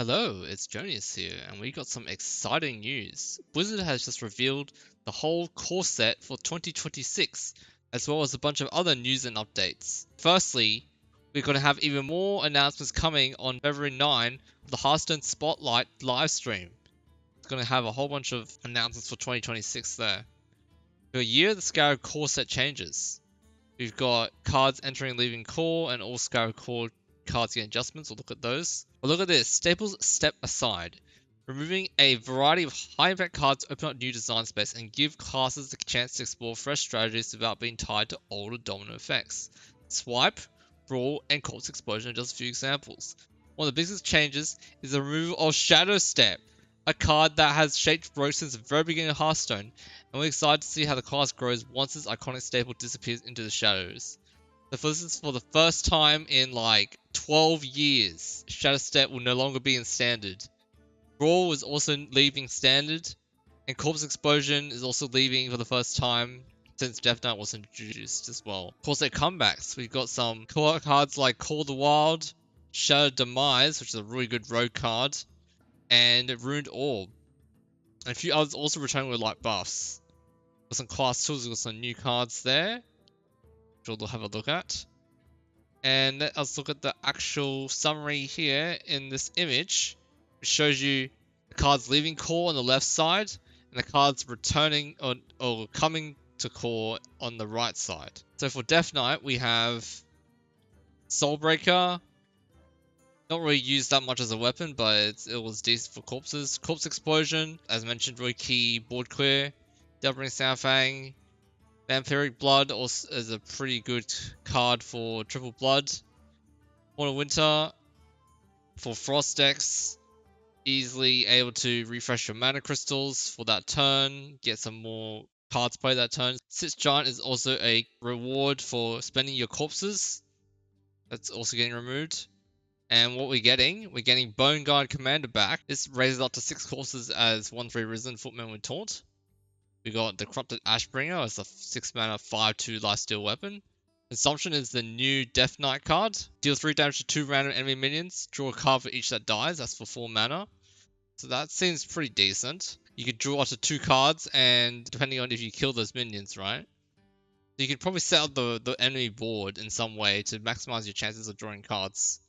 Hello, it's Jonius here, and we got some exciting news. Blizzard has just revealed the whole core set for 2026, as well as a bunch of other news and updates. Firstly, we're going to have even more announcements coming on February 9 for the Hearthstone Spotlight livestream. It's going to have a whole bunch of announcements for 2026 there. For a year, the Scarab core set changes. We've got cards entering and leaving core, and all Scarab core cards get adjustments. We'll look at those. But look at this. Staples step aside. Removing a variety of high-impact cards open up new design space and give classes the chance to explore fresh strategies without being tied to older dominant effects. Swipe, Brawl, and Corpse Explosion are just a few examples. One of the biggest changes is the removal of Shadowstep, a card that has shaped growth since the very beginning of Hearthstone, and we're excited to see how the class grows once this iconic staple disappears into the shadows. So this is for the first time in like 12 years. Shadowstep will no longer be in Standard. Brawl is also leaving Standard, and Corpse Explosion is also leaving for the first time since Death Knight was introduced as well. Of course, their comebacks. We've got some core cards like Call the Wild, Shadow Demise, which is a really good rogue card, and Ruined Orb. And a few others also returning with light buffs. With some class tools, we've got some new cards there, which we'll have a look at. And let us look at the actual summary here in this image, which shows you the cards leaving core on the left side, and the cards returning or coming to core on the right side. So for Death Knight, we have Soulbreaker. Not really used that much as a weapon, but it was decent for corpses. Corpse Explosion, as mentioned, really key board clear. Delvering Soundfang. Vampiric Blood also is a pretty good card for triple blood. Horn of Winter for Frost decks. Easily able to refresh your mana crystals for that turn. Get some more cards play that turn. Sitz Giant is also a reward for spending your corpses. That's also getting removed. And what we're getting Bone Guard Commander back. This raises up to 6 corpses as 1/3 Risen Footman with Taunt. We got the Corrupted Ashbringer as a 6 mana 5/2 lifesteal weapon. Consumption is the new Death Knight card. Deal 3 damage to 2 random enemy minions. Draw a card for each that dies. That's for 4 mana. So that seems pretty decent. You could draw up to 2 cards, and depending on if you kill those minions, right? So you could probably set up the enemy board in some way to maximize your chances of drawing cards.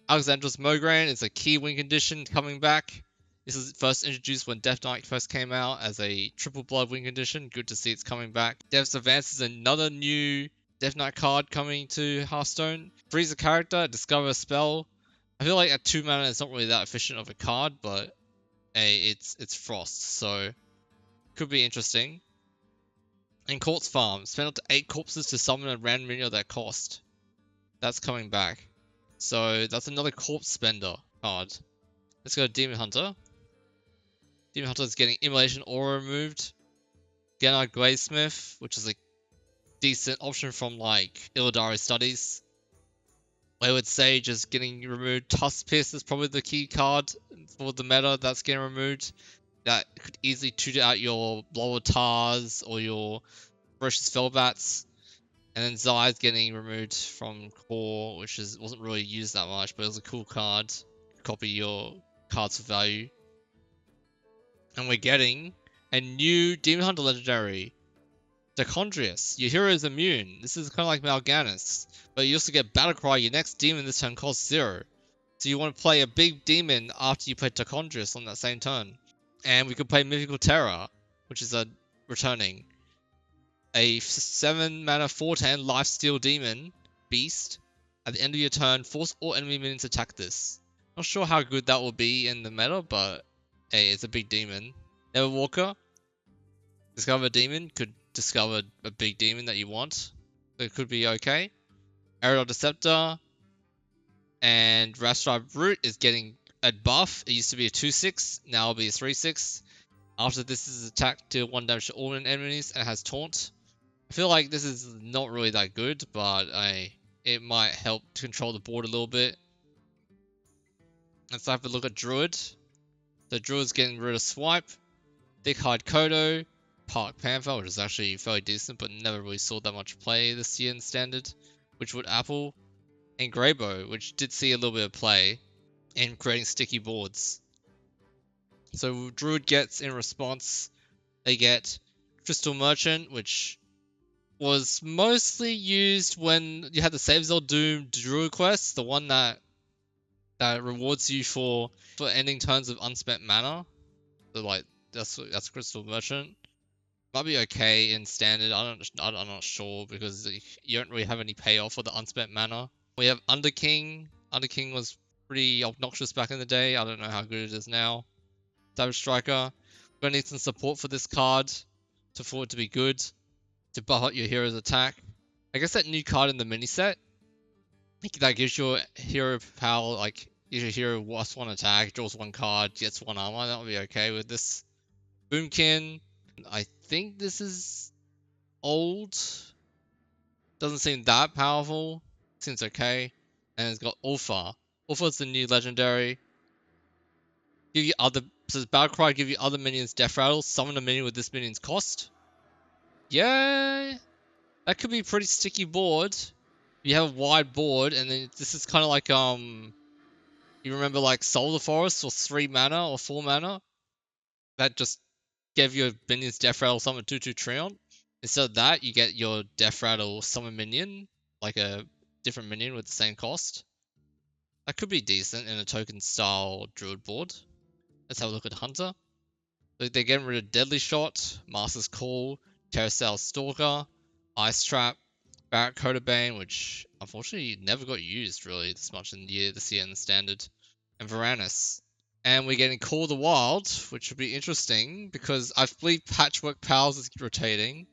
Alexandra's Mograine is a key win condition coming back. This was first introduced when Death Knight first came out as a triple blood win condition. Good to see it's coming back. Dev's Advance is another new Death Knight card coming to Hearthstone. Freeze a character, discover a spell. I feel like at 2 mana it's not really that efficient of a card, but hey, it's Frost, so could be interesting. And Corpse Farm, spend up to 8 corpses to summon a random minion at that cost. That's coming back. So that's another corpse spender card. Let's go to Demon Hunter. Demon Hunter is getting Immolation Aura removed. Gennard Gladesmith, which is a decent option from like Illidari Studies. Wayward Sage is getting removed. Tusk Pierce is probably the key card for the meta that's getting removed. That could easily toot out your Blowatars or your Ferocious Fellbats. And then Zai's getting removed from core, which wasn't really used that much, but it was a cool card. Copy your cards for value. And we're getting a new Demon Hunter legendary. Dracondrius. Your hero is immune. This is kind of like Mal'Ganis. But you also get Battlecry. Your next demon this turn costs 0. So you want to play a big demon after you play Dracondrius on that same turn. And we could play Mythical Terror, which is a returning. A 7 mana 4/10 lifesteal demon beast. At the end of your turn, force all enemy minions to attack this. Not sure how good that will be in the meta, but hey, it's a big demon. Neverwalker. Discover a demon. Could discover a big demon that you want. It could be okay. Aerodol Deceptor. And Rastribe Root is getting a buff. It used to be a 2/6. Now it'll be a 3/6. After this is attacked, deal 1 damage to all enemies and has Taunt. I feel like this is not really that good, but it might help to control the board a little bit. Let's have a look at Druid. The Druid's getting rid of Swipe, Thick-Hide Kodo, Park Panther, which is actually fairly decent, but never really saw that much play this year in Standard, Witchwood Apple, and Greybow, which did see a little bit of play. in creating sticky boards. So Druid gets, in response, they get Crystal Merchant, which was mostly used when you had the Save Zell Doom Druid quest, the one that rewards you for ending turns of unspent mana. So like that's Crystal Merchant. Might be okay in standard. I'm not sure because you don't really have any payoff for the unspent mana. We have Underking. Underking was pretty obnoxious back in the day. I don't know how good it is now. Savage Striker. We're gonna need some support for this card for it to be good. To buff up your hero's attack. I guess that new card in the mini set that gives your hero power, like gives your hero +1 attack, draws 1 card, gets 1 armor. That would be okay with this. Boomkin. I think this is old. Doesn't seem that powerful. Seems okay. And it's got Ulfa. Ulfa's the new legendary. Give you other. Says Battlecry, give you other minions Death Rattle. Summon a minion with this minion's cost. Yeah, that could be a pretty sticky board. You have a wide board, and then this is kind of like you remember like Solar Forest or 3 mana or 4 mana that just gave your minions Death Rattle summon 2/2 Treant. Instead of that, you get your Death Rattle summon minion, like a different minion with the same cost. That could be decent in a token style Druid board. Let's have a look at Hunter. They're getting rid of Deadly Shot, Master's Call, Terracell Stalker, Ice Trap, Barrack Codabane, which unfortunately never got used really this much in this year in the standard, and Varanus. And we're getting Call of the Wild, which would be interesting because I believe Patchwork Pals is rotating.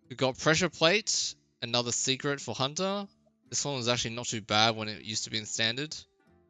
We've got Pressure Plate, another secret for Hunter. This one was actually not too bad when it used to be in standard.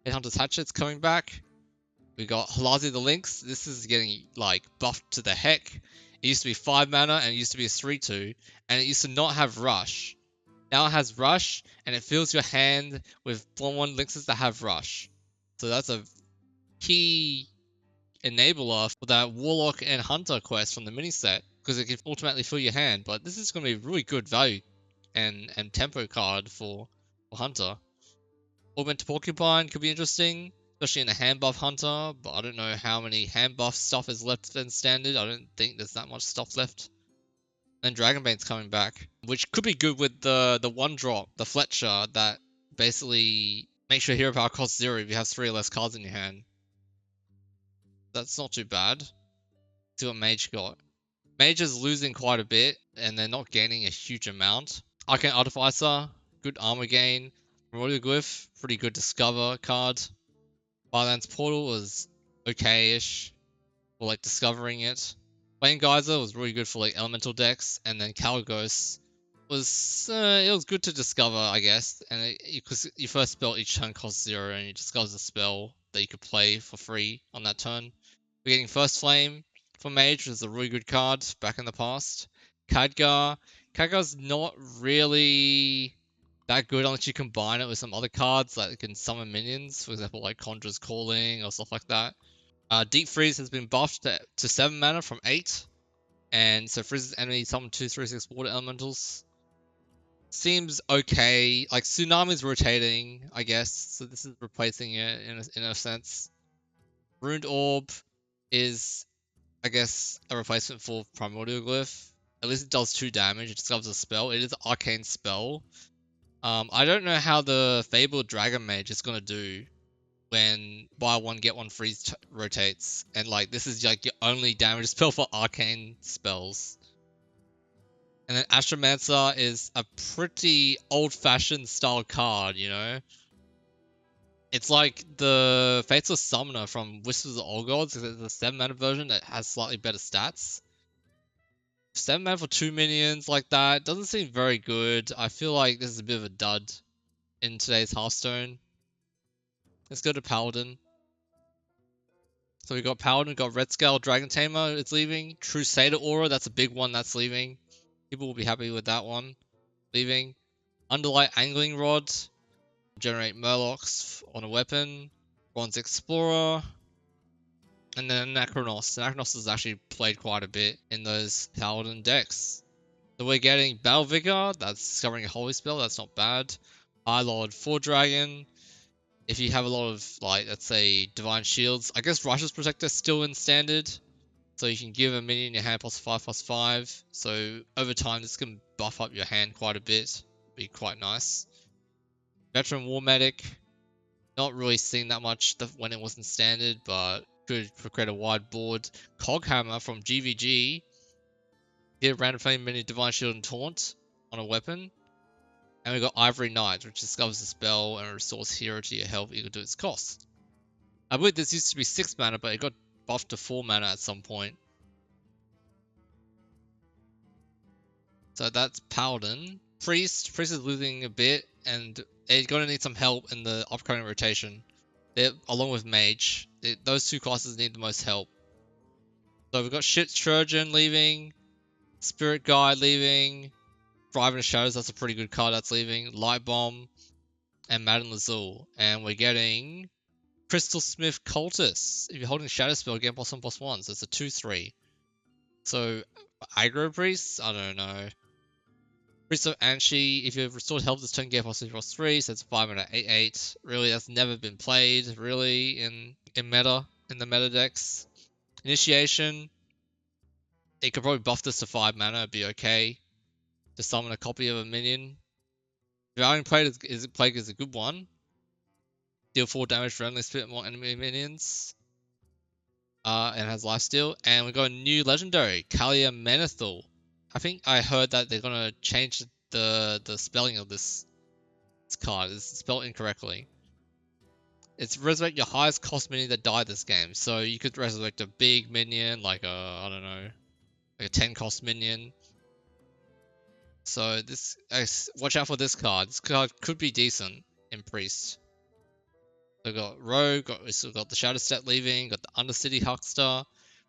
Headhunter's Hatchet's coming back. We got Halazi the Lynx. This is getting like buffed to the heck. It used to be 5 mana and it used to be a 3/2, and it used to not have Rush. Now it has Rush, and it fills your hand with 1/1 Lynxes that have Rush. So that's a key enabler for that Warlock and Hunter quest from the mini set, because it can ultimately fill your hand. But this is going to be really good value and tempo card for Hunter. Augment to Porcupine could be interesting, especially in a hand buff Hunter, but I don't know how many hand buff stuff is left in standard. I don't think there's that much stuff left. And Dragonbane's coming back, which could be good with the 1-drop, the Fletcher, that basically makes your hero power cost 0 if you have 3 or less cards in your hand. That's not too bad. See what Mage got. Mage is losing quite a bit, and they're not gaining a huge amount. Arcane Artificer, good armor gain. Royal Glyph, pretty good discover card. Firelands Portal was okay-ish for like discovering it. Flame Geyser was really good for like elemental decks, and then Calgos was it was good to discover, I guess, and because your first spell each turn costs 0, and you discover a spell that you could play for free on that turn. We're getting First Flame for Mage, which is a really good card back in the past. Khadgar's not really that good unless you combine it with some other cards that can summon minions, for example, like Conjurer's Calling or stuff like that. Deep Freeze has been buffed to 7 mana from 8, and so freezes enemies summon 2/3/6 water elementals. Seems okay. Like Tsunami's rotating, I guess, so this is replacing it in a sense. Ruined Orb is, I guess, a replacement for Primordial Glyph. At least it does 2 damage. It discovers a spell. It is an arcane spell. I don't know how the Fabled Dragon Mage is gonna do when buy 1 get 1 freeze rotates, and like this is like your only damage spell for arcane spells. And then Astromancer is a pretty old-fashioned style card, you know. It's like the Faceless Summoner from Whispers of Old Gods. It's a 7 mana version that has slightly better stats. 7 mana for 2 minions like that doesn't seem very good. I feel like this is a bit of a dud in today's Hearthstone. Let's go to Paladin. So we got Paladin, got Red Scale Dragon Tamer, it's leaving. Crusader Aura, that's a big one that's leaving. People will be happy with that one. Leaving. Underlight Angling Rod. Generate Murlocs on a weapon. Bronze Explorer. And then Anachronos. Anachronos has actually played quite a bit in those Paladin decks. So we're getting Battle Vigor, that's discovering a holy spell, that's not bad. High Lord 4 Dragon. If you have a lot of, like, let's say, Divine Shields, I guess Righteous Protector still in Standard. So you can give a minion in your hand +5/+5. So over time, this can buff up your hand quite a bit. Be quite nice. Veteran War Medic. Not really seeing that much when it wasn't Standard, but could create a wide board. Coghammer from GVG. Give random flame minion Divine Shield and Taunt on a weapon. And we got Ivory Knight, which discovers a spell and restores hero to your health equal to its cost. I believe this used to be 6 mana, but it got buffed to 4 mana at some point. So that's Paladin. Priest is losing a bit, and they're going to need some help in the upcoming rotation. Along with Mage. Those two classes need the most help. So we've got Shit Trojan leaving, Spirit Guide leaving, Thrive in the Shadows, that's a pretty good card that's leaving, Light Bomb, and Madden Lazul. And we're getting Crystal Smith Cultist. If you're holding Shadow Spell, get +1/+1, so it's a 2/3. So, Aggro Priest? I don't know. Priest of Anshi, if you've restored health this turn, get +3/+3, so it's 5 and an 8/8. Really, that's never been played, really, in the meta decks. Initiation. It could probably buff this to 5 mana, it'd be okay. To summon a copy of a minion. Devouring Plague is a good one. Deal 4 damage for only split more enemy minions. And has lifesteal. And we got a new legendary, Kalia Menethil. I think I heard that they're gonna change the spelling of this card. It's spelled incorrectly. It's resurrect your highest cost minion that died this game. So you could resurrect a big minion, like a, I don't know, like a 10 cost minion. So this, watch out for this card. This card could be decent in Priest. So we got Rogue, we still got the Shadowstep leaving, got the Undercity Huckster,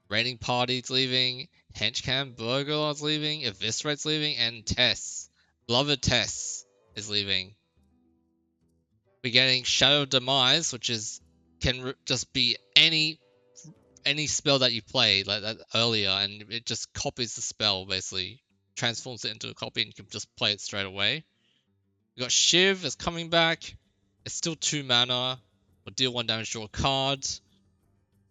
Raiding Party's leaving, Henchcam Burglar's leaving, Eviscerate's leaving, and Tess. Beloved Tess is leaving. We're getting Shadow Demise, which can just be any spell that you played like that earlier, and it just copies the spell basically, transforms it into a copy, and you can just play it straight away. We got Shiv is coming back. It's still 2 mana. Will deal 1 damage, draw a card.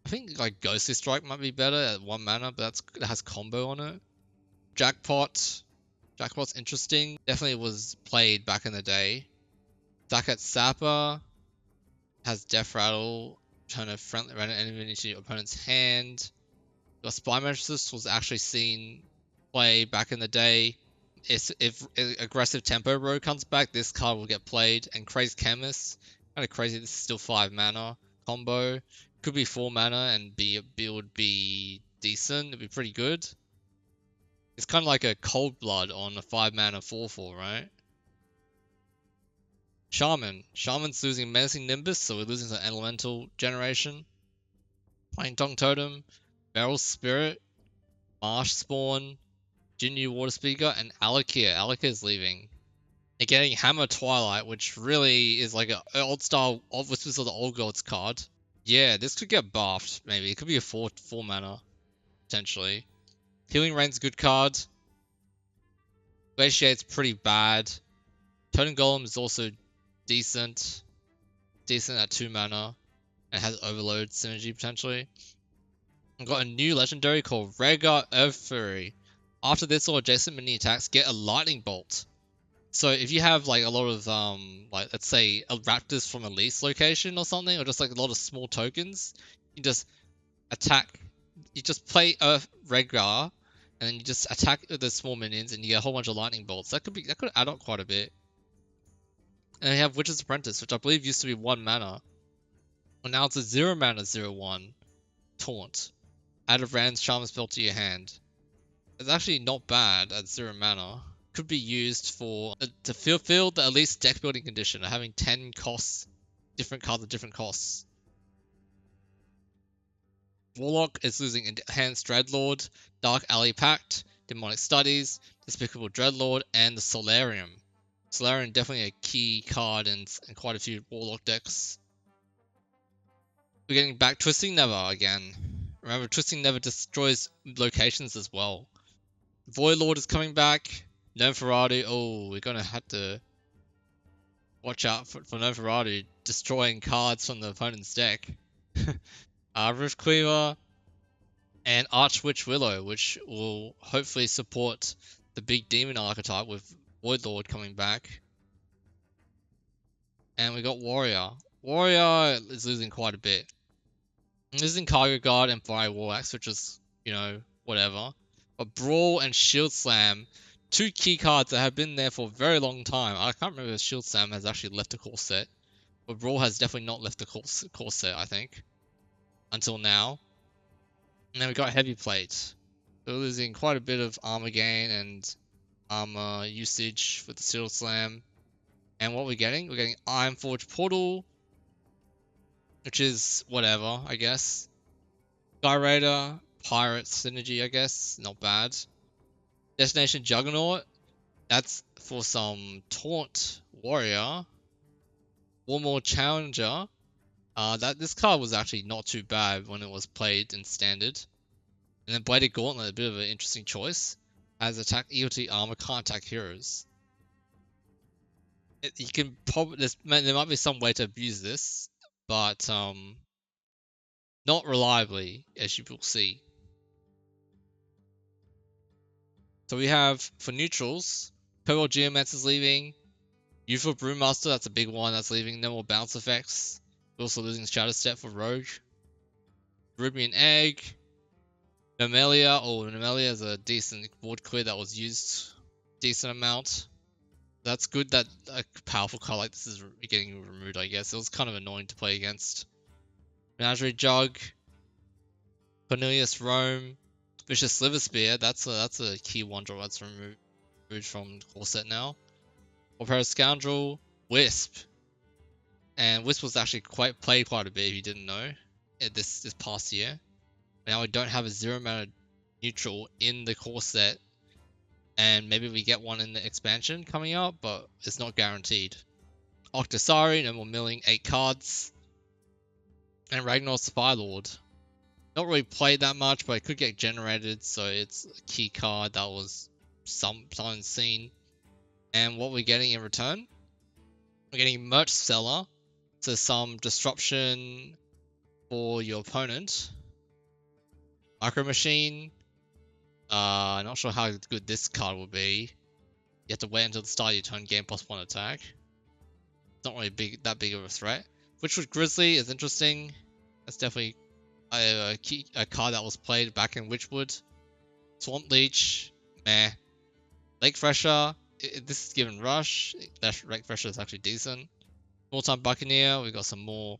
I think like Ghostly Strike might be better at 1 mana, but it has combo on it. Jackpot's interesting. Definitely was played back in the day. Zakat Sapper has Death Rattle. Turn a friendly random enemy into your opponent's hand. The Spy Matrix was actually seen play back in the day. If aggressive tempo row comes back, this card will get played. And Crazed Chemist, kind of crazy. This is still 5 mana combo. Could be 4 mana and would be decent. It'd be pretty good. It's kind of like a Cold Blood on a 5 mana 4/4, right? Shaman's losing Menacing Nimbus, so we're losing some Elemental generation. Playing Tongue Totem, Beryl Spirit, Marsh Spawn, Jinyu Water Speaker, and Alakir. Alakir is leaving. They're getting Hammer Twilight, which really is like an old style Whispers of the Old Gods card. Yeah, this could get buffed, maybe. It could be a 4 mana, potentially. Healing Rain's a good card. Glaciate's pretty bad. Totem Golem is also decent. Decent at 2 mana. And has Overload synergy, potentially. I've got a new legendary called Rhaegar Earthfury. After this or adjacent mini attacks, get a Lightning Bolt. So if you have like a lot of like let's say a Raptors from a lease location or something, or just like a lot of small tokens, you just attack. You just play Rhaegar, and then you just attack the small minions, and you get a whole bunch of Lightning Bolts. That could add up quite a bit. And we have Witch's Apprentice, which I believe used to be 1 mana. And now it's a 0 mana 0/1 taunt. Add a random Shaman spell to your hand. It's actually not bad at 0 mana. Could be used for to fulfill the at least deck building condition of having 10 costs, different cards at different costs. Warlock is losing Enhanced Dreadlord, Dark Alley Pact, Demonic Studies, Despicable Dreadlord, and the Solarium. Solarium definitely a key card in quite a few Warlock decks. We're getting back Twisting Never again. Remember, Twisting Never destroys locations as well. Void Lord is coming back. Neferatu. Oh, we're gonna have to watch out for Neferatu destroying cards from the opponent's deck. Rift Cleaver, and Archwitch Willow, which will hopefully support the big demon archetype with Void Lord coming back. And we got Warrior. Warrior is losing quite a bit. Losing Cargo Guard and Fire Warlax, which is, you know, whatever. But Brawl and Shield Slam, two key cards that have been there for a very long time. I can't remember if Shield Slam has actually left the core set. But Brawl has definitely not left the core set, I think. Until now. And then we got Heavy Plate. We're losing quite a bit of armor gain and armor usage with the Shield Slam. And what we're getting? We're getting Ironforge Portal, which is whatever, I guess. Sky Raider, Pirate Synergy, I guess. Not bad. Destination Juggernaut. That's for some Taunt Warrior. Warlord Challenger. This card was actually not too bad when it was played in Standard. And then Bladed Gauntlet, a bit of an interesting choice. As attack EOT armor, can't attack heroes. You can probably there might be some way to abuse this, but not reliably, as you will see. So we have for neutrals, Cobalt Geomancer is leaving. Youthful Brewmaster, that's a big one that's leaving. No more bounce effects. We're also losing Shadowstep for Rogue. Rubian Egg. Nomelia. Oh, Nomelia is a decent board clear that was used decent amount. That's good that a powerful card like this is getting removed, I guess. It was kind of annoying to play against. Menagerie Jug. Cornelius Rome. Vicious Sliver Spear. That's a key one draw that's removed from the core set now. Opera Scoundrel. Wisp. And Wisp was actually played quite a bit if you didn't know. This past year. Now we don't have a 0-mana neutral in the core set. And maybe we get one in the expansion coming up, but it's not guaranteed. Octosari, no more milling, 8 cards. And Ragnar's Firelord. Not really played that much, but it could get generated, so it's a key card that was someone seen. And what we're getting in return? We're getting Merch Seller. So some disruption for your opponent. Micro Machine. Not sure how good this card will be. You have to wait until the start of your turn, gain +1 attack. It's not really that big of a threat. Witchwood Grizzly is interesting. That's definitely a card that was played back in Witchwood. Swamp Leech, meh. Lake Fresher, this is given Rush. Lake Fresher is actually decent. Small-Time Buccaneer, we got some more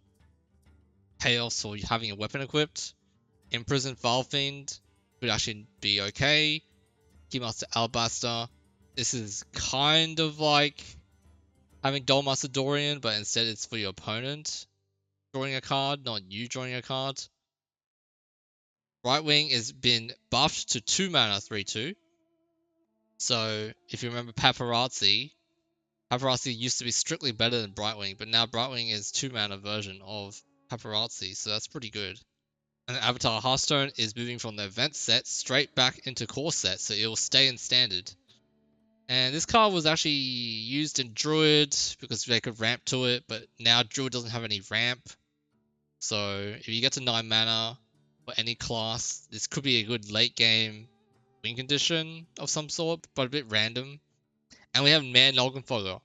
payoffs for having a weapon equipped. Imprisoned Fiend would actually be okay. Keymaster Alabaster. This is kind of like having Dollmaster Dorian, but instead it's for your opponent drawing a card, not you drawing a card. Right Wing has been buffed to 2 mana 3/2. So if you remember Paparazzi used to be strictly better than Brightwing, but now Brightwing is 2 mana version of Paparazzi, so that's pretty good. And Avatar Hearthstone is moving from the event set straight back into core set, so it will stay in standard. And this card was actually used in Druid because they could ramp to it, but now Druid doesn't have any ramp. So if you get to 9 mana for any class, this could be a good late game win condition of some sort, but a bit random. And we have Man Noggenfogger.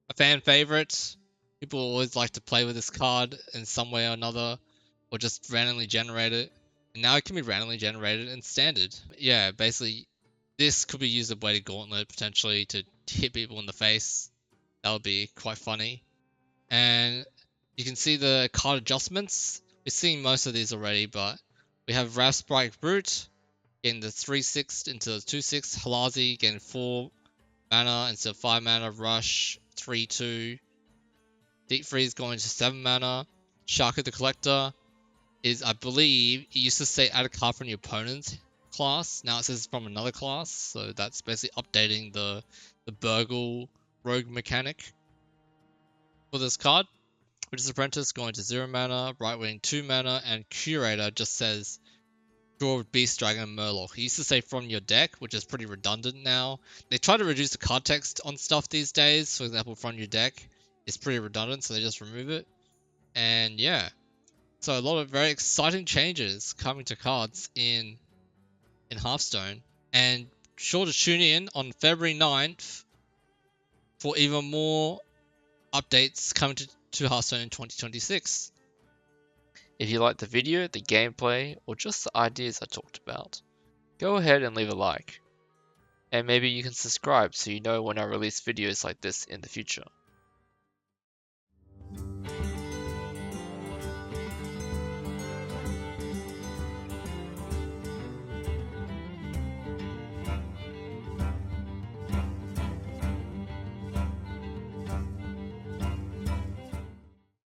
A fan favorite. People always like to play with this card in some way or another, or just randomly generate it. And now it can be randomly generated in standard. Yeah, basically, this could be used as a Bladed Gauntlet potentially to hit people in the face. That would be quite funny. And you can see the card adjustments. We're seeing most of these already, but we have Wrathspike Brute getting the 3/6 into the 2/6. Halazi getting 4 mana instead of 5 mana. Rush 3/2. Deep Freeze going to 7 mana. Sharka the Collector is, I believe, it used to say add a card from your opponent's class. Now it says from another class, so that's basically updating the Burgle Rogue mechanic for this card. Witch's Apprentice going to 0 mana, Right Wing 2 mana, and Curator just says draw Beast Dragon and Murloc. He used to say from your deck, which is pretty redundant now. They try to reduce the card text on stuff these days. For example, from your deck it's pretty redundant, so they just remove it. And yeah, so a lot of very exciting changes coming to cards in Hearthstone. And sure to tune in on February 9th for even more updates coming to Hearthstone in 2026. If you liked the video, the gameplay, or just the ideas I talked about, go ahead and leave a like. And maybe you can subscribe so you know when I release videos like this in the future.